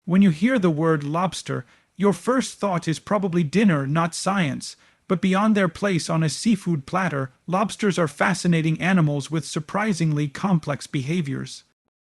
When you hear the word lobster, your first thought is probably dinner, not science. But beyond their place on a seafood platter, lobsters are fascinating animals with surprisingly complex behaviors.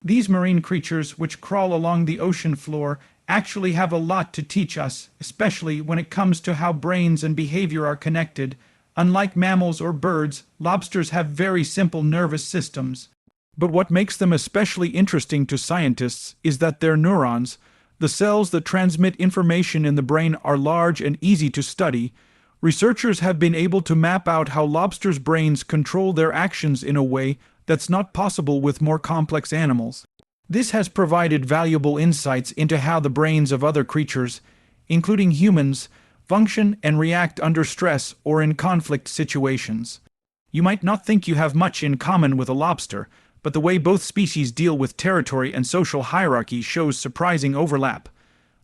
These marine creatures, which crawl along the ocean floor, actually have a lot to teach us, especially when it comes to how brains and behavior are connected. Unlike mammals or birds, lobsters have very simple nervous systems. But what makes them especially interesting to scientists is that their neurons, the cells that transmit information in the brain, are large and easy to study. Researchers have been able to map out how lobsters' brains control their actions in a way that's not possible with more complex animals. This has provided valuable insights into how the brains of other creatures, including humans, function and react under stress or in conflict situations. You might not think you have much in common with a lobster, but the way both species deal with territory and social hierarchy shows surprising overlap.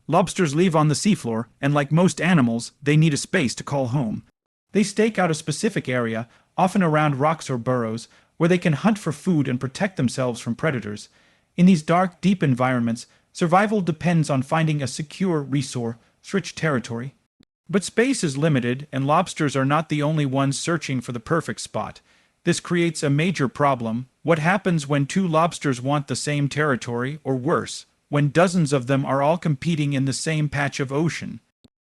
Lobsters live on the seafloor, and like most animals, they need a space to call home. They stake out a specific area, often around rocks or burrows, where they can hunt for food and protect themselves from predators. In these dark, deep environments, survival depends on finding a secure, resource-rich territory. But space is limited, and lobsters are not the only ones searching for the perfect spot. This creates a major problem. What happens when two lobsters want the same territory, or worse, when dozens of them are all competing in the same patch of ocean?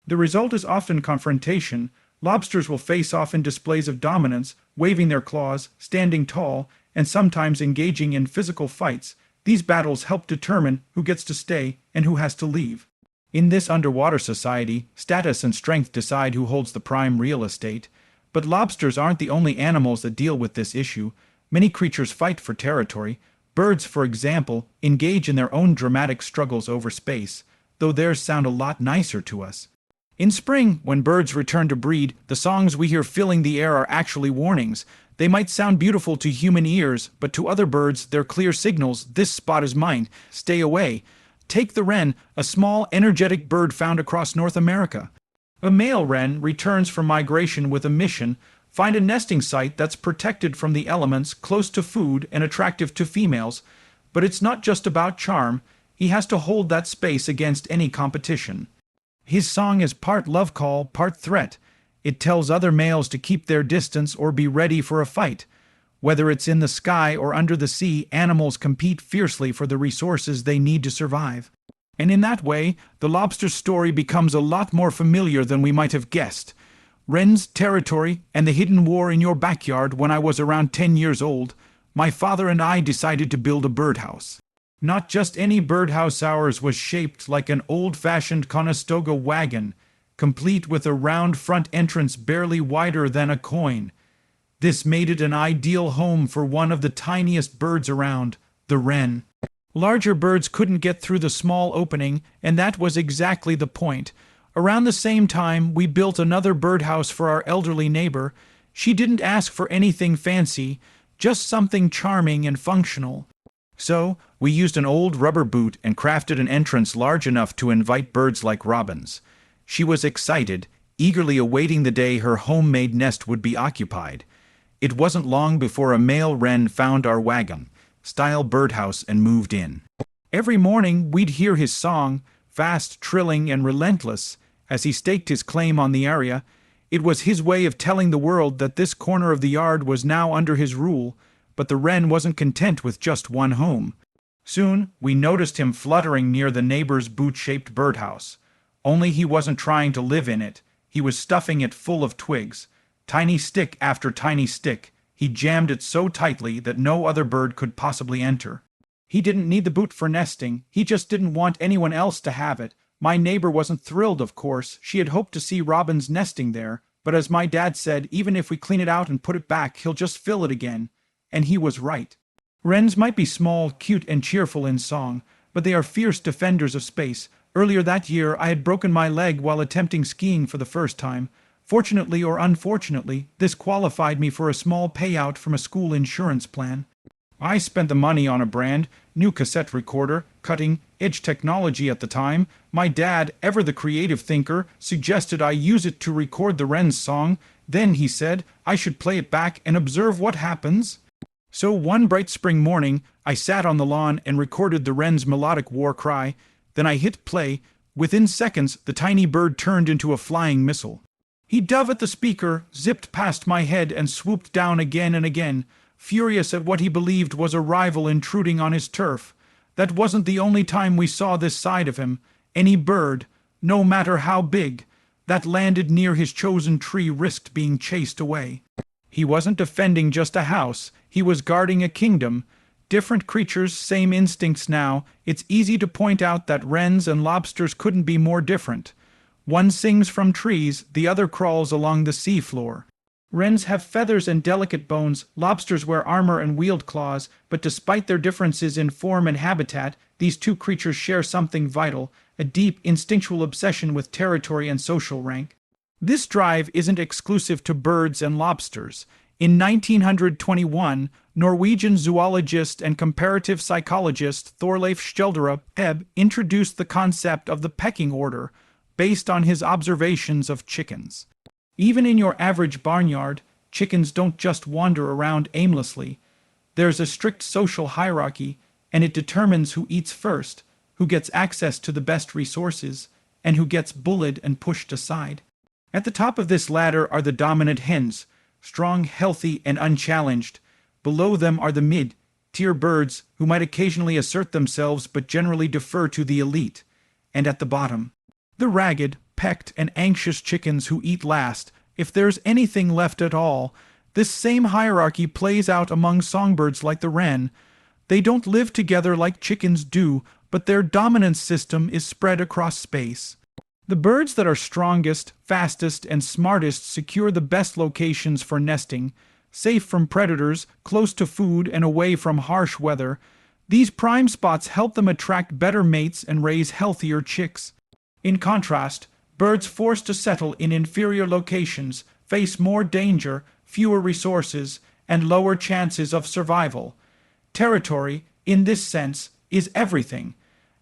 The result is often confrontation. Lobsters will face off in displays of dominance, waving their claws, standing tall, and sometimes engaging in physical fights. These battles help determine who gets to stay and who has to leave. In this underwater society, status and strength decide who holds the prime real estate. But lobsters aren't the only animals that deal with this issue. Many creatures fight for territory. Birds, for example, engage in their own dramatic struggles over space, though theirs sound a lot nicer to us. In spring, when birds return to breed, the songs we hear filling the air are actually warnings. They might sound beautiful to human ears, but to other birds, they're clear signals: this spot is mine, stay away. Take the wren, a small, energetic bird found across North America. A male wren returns from migration with a mission: find a nesting site that's protected from the elements, close to food, and attractive to females. But it's not just about charm. He has to hold that space against any competition. His song is part love call, part threat. It tells other males to keep their distance or be ready for a fight. Whether it's in the sky or under the sea, animals compete fiercely for the resources they need to survive. And in that way, the lobster's story becomes a lot more familiar than we might have guessed. Wren's territory and the hidden war in your backyard. When I was around 10 years old, my father and I decided to build a birdhouse. Not just any birdhouse, ours was shaped like an old-fashioned Conestoga wagon, complete with a round front entrance barely wider than a coin. This made it an ideal home for one of the tiniest birds around, the wren. Larger birds couldn't get through the small opening, and that was exactly the point. Around the same time, we built another birdhouse for our elderly neighbor. She didn't ask for anything fancy, just something charming and functional. So, we used an old rubber boot and crafted an entrance large enough to invite birds like robins. She was excited, eagerly awaiting the day her homemade nest would be occupied. It wasn't long before a male wren found our wagon-style birdhouse and moved in. Every morning we'd hear his song, fast, trilling, and relentless, as he staked his claim on the area. It was his way of telling the world that this corner of the yard was now under his rule. But the wren wasn't content with just one home. Soon, we noticed him fluttering near the neighbor's boot-shaped birdhouse. Only he wasn't trying to live in it. He was stuffing it full of twigs. Tiny stick after tiny stick, he jammed it so tightly that no other bird could possibly enter. He didn't need the boot for nesting. He just didn't want anyone else to have it. My neighbor wasn't thrilled, of course. She had hoped to see robins nesting there. But as my dad said, even if we clean it out and put it back, he'll just fill it again. And he was right. Wrens might be small, cute, and cheerful in song, but they are fierce defenders of space. Earlier that year, I had broken my leg while attempting skiing for the first time. Fortunately or unfortunately, this qualified me for a small payout from a school insurance plan. I spent the money on a brand new cassette recorder, cutting-edge technology at the time. My dad, ever the creative thinker, suggested I use it to record the wren's song. Then, he said, I should play it back and observe what happens. So one bright spring morning, I sat on the lawn and recorded the wren's melodic war cry. Then I hit play. Within seconds, the tiny bird turned into a flying missile. He dove at the speaker, zipped past my head, and swooped down again and again, furious at what he believed was a rival intruding on his turf. That wasn't the only time we saw this side of him. Any bird, no matter how big, that landed near his chosen tree risked being chased away. He wasn't defending just a house, he was guarding a kingdom. Different creatures, same instincts now. It's easy to point out that wrens and lobsters couldn't be more different. One sings from trees, the other crawls along the sea floor. Wrens have feathers and delicate bones, lobsters wear armor and wield claws, but despite their differences in form and habitat, these two creatures share something vital, a deep, instinctual obsession with territory and social rank. This drive isn't exclusive to birds and lobsters. In 1921, Norwegian zoologist and comparative psychologist Thorleif Skjelderup Ebb introduced the concept of the pecking order, based on his observations of chickens. Even in your average barnyard, chickens don't just wander around aimlessly. There's a strict social hierarchy, and it determines who eats first, who gets access to the best resources, and who gets bullied and pushed aside. At the top of this ladder are the dominant hens, strong, healthy, and unchallenged. Below them are the mid-tier birds, who might occasionally assert themselves but generally defer to the elite. And at the bottom, the ragged, pecked, and anxious chickens who eat last, if there's anything left at all. This same hierarchy plays out among songbirds like the wren. They don't live together like chickens do, but their dominance system is spread across space. The birds that are strongest, fastest, and smartest secure the best locations for nesting, safe from predators, close to food, and away from harsh weather. These prime spots help them attract better mates and raise healthier chicks. In contrast, birds forced to settle in inferior locations face more danger, fewer resources, and lower chances of survival. Territory, in this sense, is everything,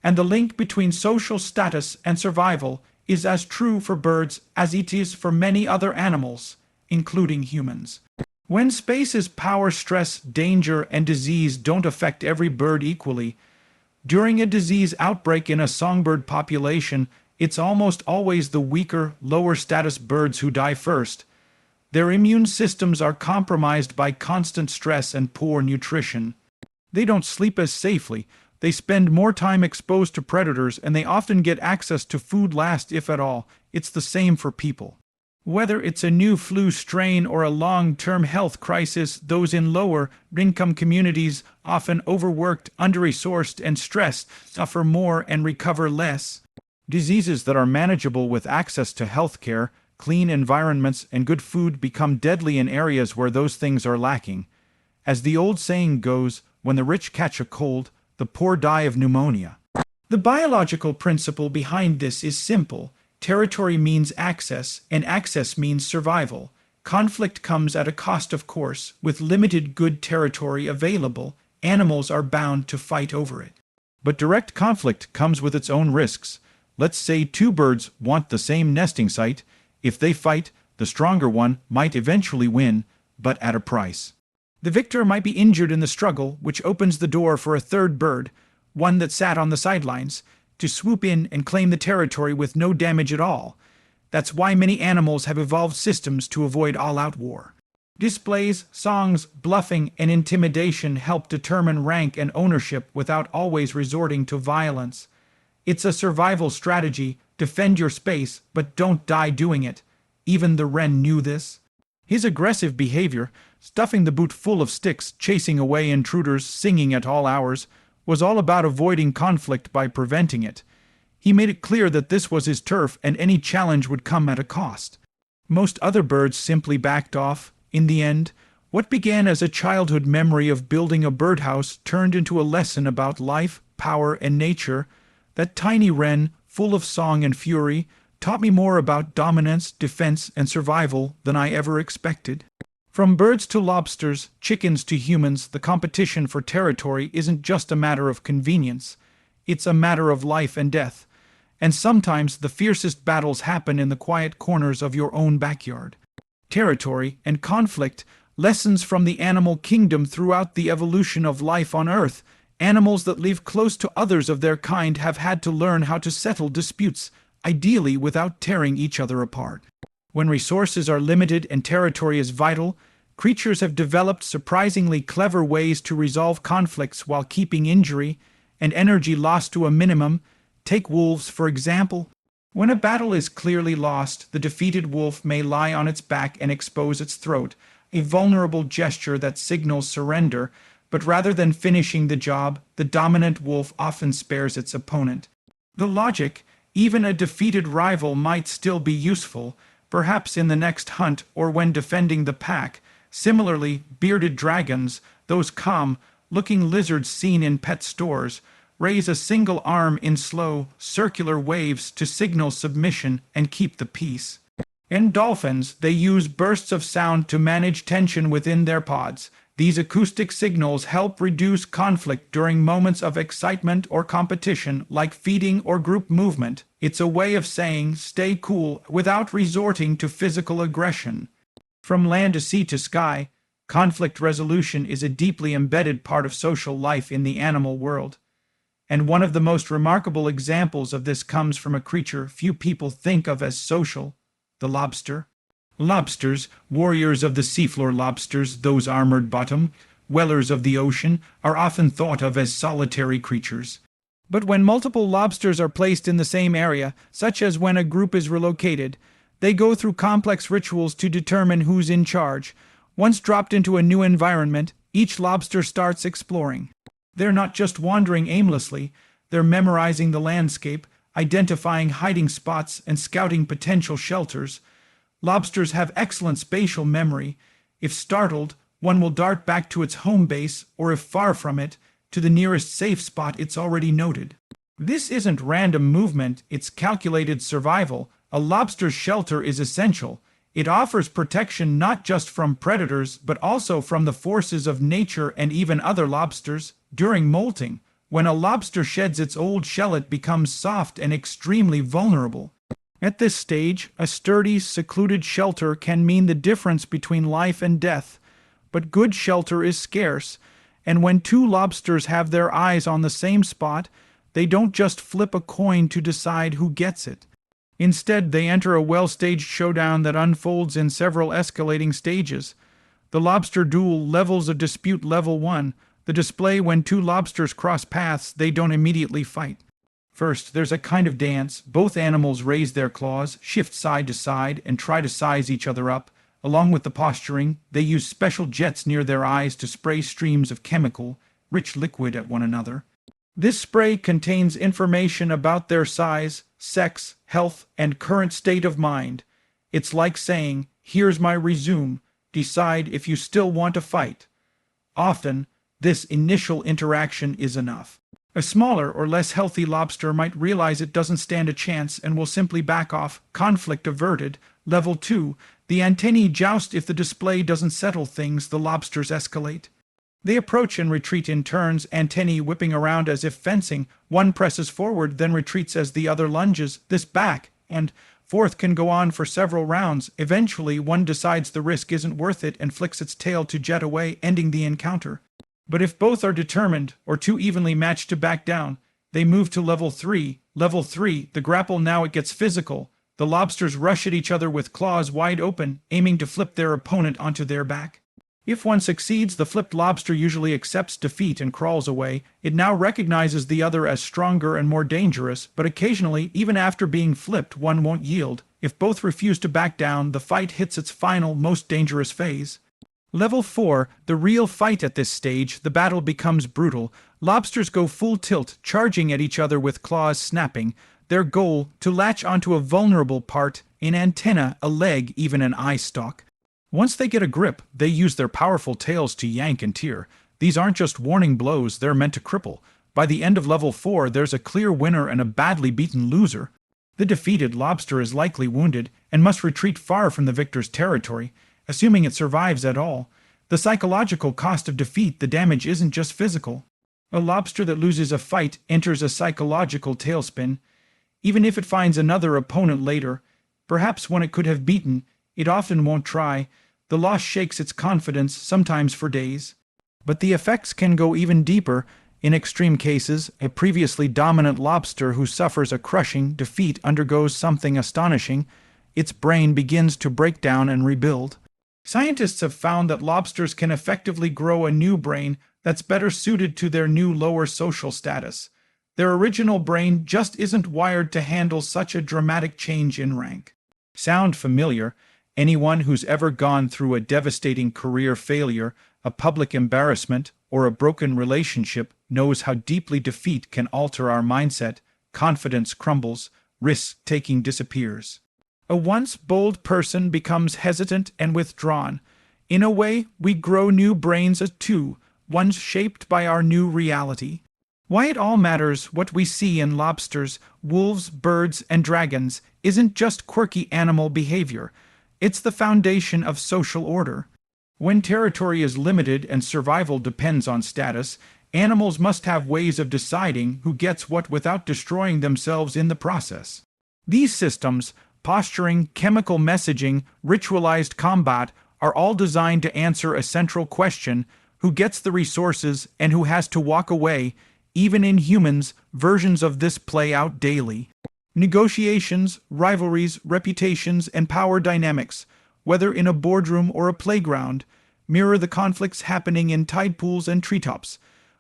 and the link between social status and survival is as true for birds as it is for many other animals, including humans. When spaces, power, stress, danger, and disease don't affect every bird equally, during a disease outbreak in a songbird population, it's almost always the weaker, lower-status birds who die first. Their immune systems are compromised by constant stress and poor nutrition. They don't sleep as safely, they spend more time exposed to predators, and they often get access to food last, if at all. It's the same for people. Whether it's a new flu strain or a long-term health crisis, those in lower-income communities, often overworked, under-resourced, and stressed, suffer more and recover less. Diseases that are manageable with access to health care, clean environments, and good food become deadly in areas where those things are lacking. As the old saying goes, when the rich catch a cold, the poor die of pneumonia. The biological principle behind this is simple. Territory means access, and access means survival. Conflict comes at a cost, of course. With limited good territory available, animals are bound to fight over it. But direct conflict comes with its own risks. Let's say two birds want the same nesting site. If they fight, the stronger one might eventually win, but at a price. The victor might be injured in the struggle, which opens the door for a third bird, one that sat on the sidelines, to swoop in and claim the territory with no damage at all. That's why many animals have evolved systems to avoid all-out war. Displays, songs, bluffing, and intimidation help determine rank and ownership without always resorting to violence. It's a survival strategy. Defend your space, but don't die doing it. Even the wren knew this. His aggressive behavior, stuffing the boot full of sticks, chasing away intruders, singing at all hours, was all about avoiding conflict by preventing it. He made it clear that this was his turf and any challenge would come at a cost. Most other birds simply backed off. In the end, what began as a childhood memory of building a birdhouse turned into a lesson about life, power, and nature. That tiny wren, full of song and fury, taught me more about dominance, defense, and survival than I ever expected. From birds to lobsters, chickens to humans, the competition for territory isn't just a matter of convenience. It's a matter of life and death. And sometimes the fiercest battles happen in the quiet corners of your own backyard. Territory and conflict, lessons from the animal kingdom throughout the evolution of life on Earth. Animals that live close to others of their kind have had to learn how to settle disputes, ideally without tearing each other apart. When resources are limited and territory is vital, creatures have developed surprisingly clever ways to resolve conflicts while keeping injury and energy loss to a minimum. Take wolves, for example. When a battle is clearly lost, the defeated wolf may lie on its back and expose its throat, a vulnerable gesture that signals surrender, but rather than finishing the job, the dominant wolf often spares its opponent. The logic, even a defeated rival might still be useful, perhaps in the next hunt or when defending the pack. Similarly, bearded dragons, those calm-looking lizards seen in pet stores, raise a single arm in slow, circular waves to signal submission and keep the peace. In dolphins, they use bursts of sound to manage tension within their pods. These acoustic signals help reduce conflict during moments of excitement or competition, like feeding or group movement. It's a way of saying, stay cool, without resorting to physical aggression. From land to sea to sky, conflict resolution is a deeply embedded part of social life in the animal world. And one of the most remarkable examples of this comes from a creature few people think of as social, the lobster. Lobsters, warriors of the seafloor lobsters, those armored bottom, dwellers of the ocean, are often thought of as solitary creatures. But when multiple lobsters are placed in the same area, such as when a group is relocated, they go through complex rituals to determine who's in charge. Once dropped into a new environment, each lobster starts exploring. They're not just wandering aimlessly, they're memorizing the landscape, identifying hiding spots, and scouting potential shelters. Lobsters have excellent spatial memory. If startled, one will dart back to its home base, or if far from it, to the nearest safe spot it's already noted. This isn't random movement, it's calculated survival. A lobster's shelter is essential. It offers protection not just from predators, but also from the forces of nature and even other lobsters. During molting, when a lobster sheds its old shell, it becomes soft and extremely vulnerable. At this stage, a sturdy, secluded shelter can mean the difference between life and death. But good shelter is scarce, and when two lobsters have their eyes on the same spot, they don't just flip a coin to decide who gets it. Instead, they enter a well-staged showdown that unfolds in several escalating stages. The lobster duel levels of dispute level 1. The display when two lobsters cross paths, they don't immediately fight. First, there's a kind of dance. Both animals raise their claws, shift side to side, and try to size each other up. Along with the posturing, they use special jets near their eyes to spray streams of chemical, rich liquid at one another. This spray contains information about their size, sex, health, and current state of mind. It's like saying, here's my resume, decide if you still want to fight. Often, this initial interaction is enough. A smaller or less healthy lobster might realize it doesn't stand a chance and will simply back off, conflict averted. Level 2, the antennae joust. If the display doesn't settle things, the lobsters escalate. They approach and retreat in turns, antennae whipping around as if fencing. One presses forward, then retreats as the other lunges. This back and forth can go on for several rounds. Eventually, one decides the risk isn't worth it and flicks its tail to jet away, ending the encounter. But if both are determined, or too evenly matched to back down, they move to level 3. Level 3, the grapple. Now it gets physical. The lobsters rush at each other with claws wide open, aiming to flip their opponent onto their back. If one succeeds, the flipped lobster usually accepts defeat and crawls away. It now recognizes the other as stronger and more dangerous, but occasionally, even after being flipped, one won't yield. If both refuse to back down, the fight hits its final, most dangerous phase. Level 4, the real fight. At this stage, the battle becomes brutal. Lobsters go full tilt, charging at each other with claws snapping. Their goal, to latch onto a vulnerable part, an antenna, a leg, even an eye stalk. Once they get a grip, they use their powerful tails to yank and tear. These aren't just warning blows, they're meant to cripple. By the end of level 4, there's a clear winner and a badly beaten loser. The defeated lobster is likely wounded and must retreat far from the victor's territory, assuming it survives at all. The psychological cost of defeat, the damage isn't just physical. A lobster that loses a fight enters a psychological tailspin. Even if it finds another opponent later, perhaps one it could have beaten, it often won't try. The loss shakes its confidence, sometimes for days. But the effects can go even deeper. In extreme cases, a previously dominant lobster who suffers a crushing defeat undergoes something astonishing. Its brain begins to break down and rebuild. Scientists have found that lobsters can effectively grow a new brain that's better suited to their new lower social status. Their original brain just isn't wired to handle such a dramatic change in rank. Sound familiar? Anyone who's ever gone through a devastating career failure, a public embarrassment, or a broken relationship knows how deeply defeat can alter our mindset. Confidence crumbles, risk-taking disappears. A once bold person becomes hesitant and withdrawn. In a way, we grow new brains too, ones shaped by our new reality. Why it all matters, what we see in lobsters, wolves, birds, and dragons, isn't just quirky animal behavior. It's the foundation of social order. When territory is limited and survival depends on status, animals must have ways of deciding who gets what without destroying themselves in the process. These systems, posturing, chemical messaging, ritualized combat, are all designed to answer a central question: who gets the resources and who has to walk away. Even in humans, versions of this play out daily. Negotiations, rivalries, reputations, and power dynamics, whether in a boardroom or a playground, mirror the conflicts happening in tide pools and treetops.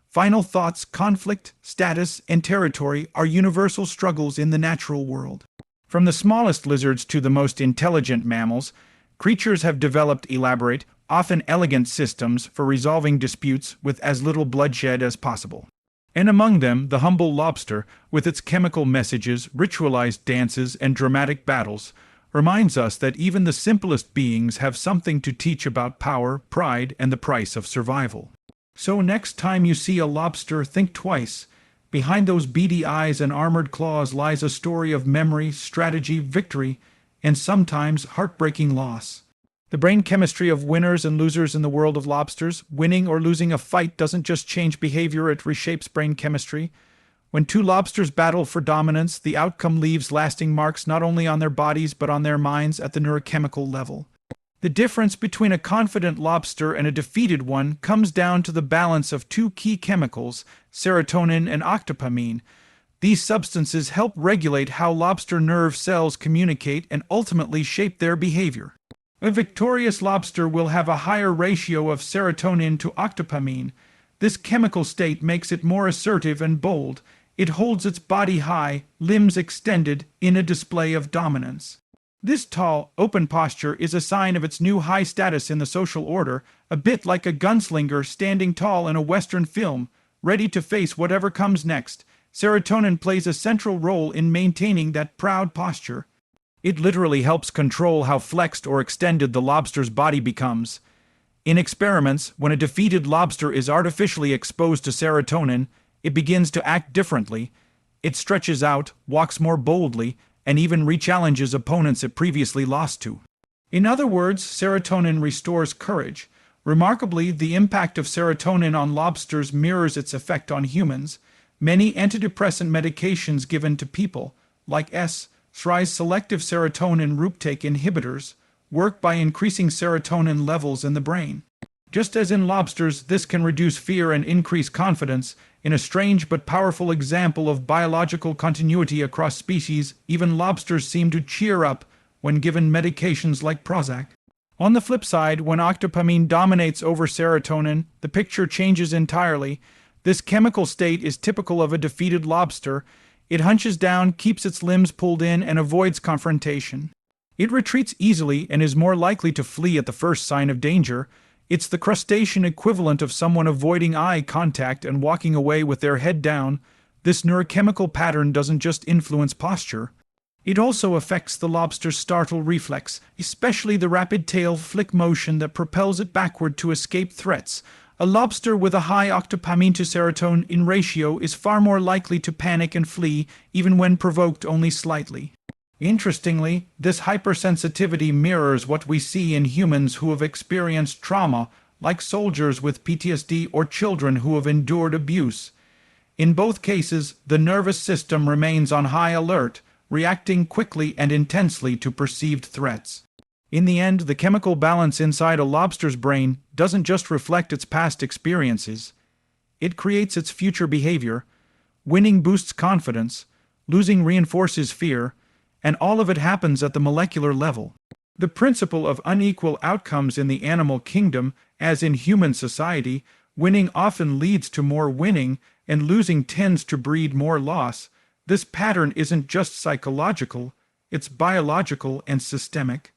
Final thoughts: conflict, status, and territory are universal struggles in the natural world. From the smallest lizards to the most intelligent mammals, creatures have developed elaborate, often elegant systems for resolving disputes with as little bloodshed as possible. And among them, the humble lobster, with its chemical messages, ritualized dances, and dramatic battles, reminds us that even the simplest beings have something to teach about power, pride, and the price of survival. So next time you see a lobster, think twice. Behind those beady eyes and armored claws lies a story of memory, strategy, victory, and sometimes heartbreaking loss. The brain chemistry of winners and losers in the world of lobsters. Winning or losing a fight doesn't just change behavior, it reshapes brain chemistry. When two lobsters battle for dominance, the outcome leaves lasting marks not only on their bodies but on their minds at the neurochemical level. The difference between a confident lobster and a defeated one comes down to the balance of two key chemicals, serotonin and octopamine. These substances help regulate how lobster nerve cells communicate and ultimately shape their behavior. A victorious lobster will have a higher ratio of serotonin to octopamine. This chemical state makes it more assertive and bold. It holds its body high, limbs extended, in a display of dominance. This tall, open posture is a sign of its new high status in the social order, a bit like a gunslinger standing tall in a Western film, ready to face whatever comes next. Serotonin plays a central role in maintaining that proud posture. It literally helps control how flexed or extended the lobster's body becomes. In experiments, when a defeated lobster is artificially exposed to serotonin, it begins to act differently. It stretches out, walks more boldly, and even rechallenges opponents it previously lost to. In other words, serotonin restores courage. Remarkably, the impact of serotonin on lobsters mirrors its effect on humans. Many antidepressant medications given to people, like S-Thrice selective serotonin reuptake inhibitors, work by increasing serotonin levels in the brain. Just as in lobsters, this can reduce fear and increase confidence. In a strange but powerful example of biological continuity across species, even lobsters seem to cheer up when given medications like Prozac. On the flip side, when octopamine dominates over serotonin, the picture changes entirely. This chemical state is typical of a defeated lobster. It hunches down, keeps its limbs pulled in, and avoids confrontation. It retreats easily and is more likely to flee at the first sign of danger. It's the crustacean equivalent of someone avoiding eye contact and walking away with their head down. This neurochemical pattern doesn't just influence posture. It also affects the lobster's startle reflex, especially the rapid tail flick motion that propels it backward to escape threats. A lobster with a high octopamine to serotonin ratio is far more likely to panic and flee, even when provoked only slightly. Interestingly, this hypersensitivity mirrors what we see in humans who have experienced trauma, like soldiers with PTSD or children who have endured abuse. In both cases, the nervous system remains on high alert, reacting quickly and intensely to perceived threats. In the end, the chemical balance inside a lobster's brain doesn't just reflect its past experiences. It creates its future behavior. Winning boosts confidence, losing reinforces fear, and all of it happens at the molecular level. The principle of unequal outcomes in the animal kingdom, as in human society, winning often leads to more winning, and losing tends to breed more loss. This pattern isn't just psychological, it's biological and systemic.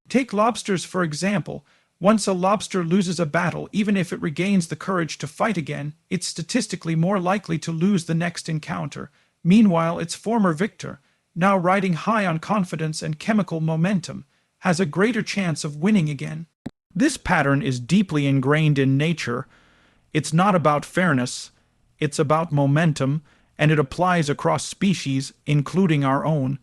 Take lobsters, for example. Once a lobster loses a battle, even if it regains the courage to fight again, it's statistically more likely to lose the next encounter. Meanwhile, its former victor, now riding high on confidence and chemical momentum, has a greater chance of winning again. This pattern is deeply ingrained in nature. It's not about fairness, it's about momentum, and it applies across species, including our own.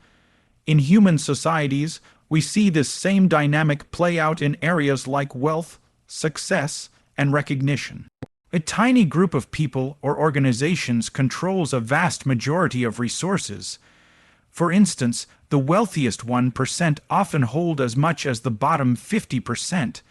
In human societies, we see this same dynamic play out in areas like wealth, success, and recognition. A tiny group of people or organizations controls a vast majority of resources. For instance, the wealthiest 1% often hold as much as the bottom 50%,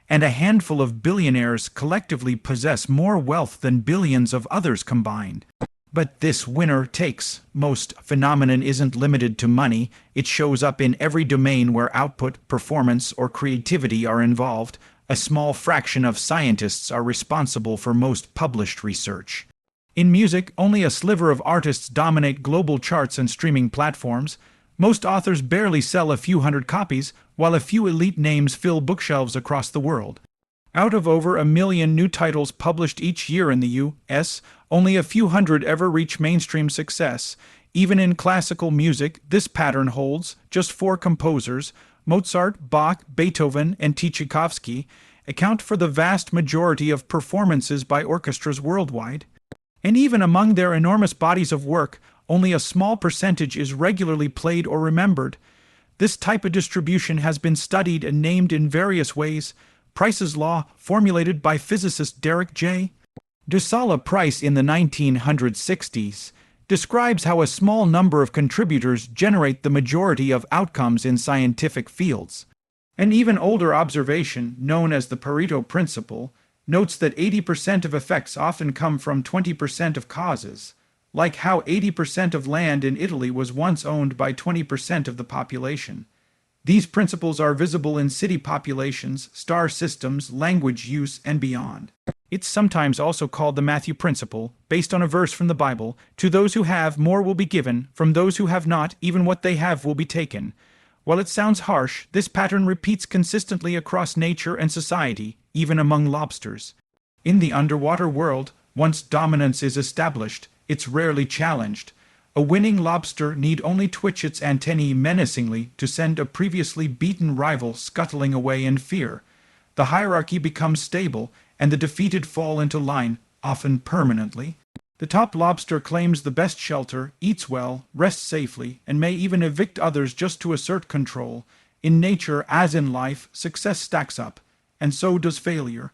and a handful of billionaires collectively possess more wealth than billions of others combined. But this winner-takes-most phenomenon isn't limited to money. It shows up in every domain where output, performance, or creativity are involved. A small fraction of scientists are responsible for most published research. In music, only a sliver of artists dominate global charts and streaming platforms. Most authors barely sell a few hundred copies, while a few elite names fill bookshelves across the world. Out of over 1 million new titles published each year in the U.S., only a few hundred ever reach mainstream success. Even in classical music, this pattern holds. Just 4 composers, Mozart, Bach, Beethoven, and Tchaikovsky, account for the vast majority of performances by orchestras worldwide. And even among their enormous bodies of work, only a small percentage is regularly played or remembered. This type of distribution has been studied and named in various ways. Price's law, formulated by physicist Derek J. de Solla Price in the 1960s, describes how a small number of contributors generate the majority of outcomes in scientific fields. An even older observation, known as the Pareto principle, notes that 80% of effects often come from 20% of causes, like how 80% of land in Italy was once owned by 20% of the population. These principles are visible in city populations, star systems, language use, and beyond. It's sometimes also called the Matthew principle, based on a verse from the Bible: "To those who have, more will be given; from those who have not, even what they have will be taken." While it sounds harsh, this pattern repeats consistently across nature and society, even among lobsters. In the underwater world, once dominance is established, it's rarely challenged. A winning lobster need only twitch its antennae menacingly to send a previously beaten rival scuttling away in fear. The hierarchy becomes stable, and the defeated fall into line, often permanently. The top lobster claims the best shelter, eats well, rests safely, and may even evict others just to assert control. In nature, as in life, success stacks up, and so does failure.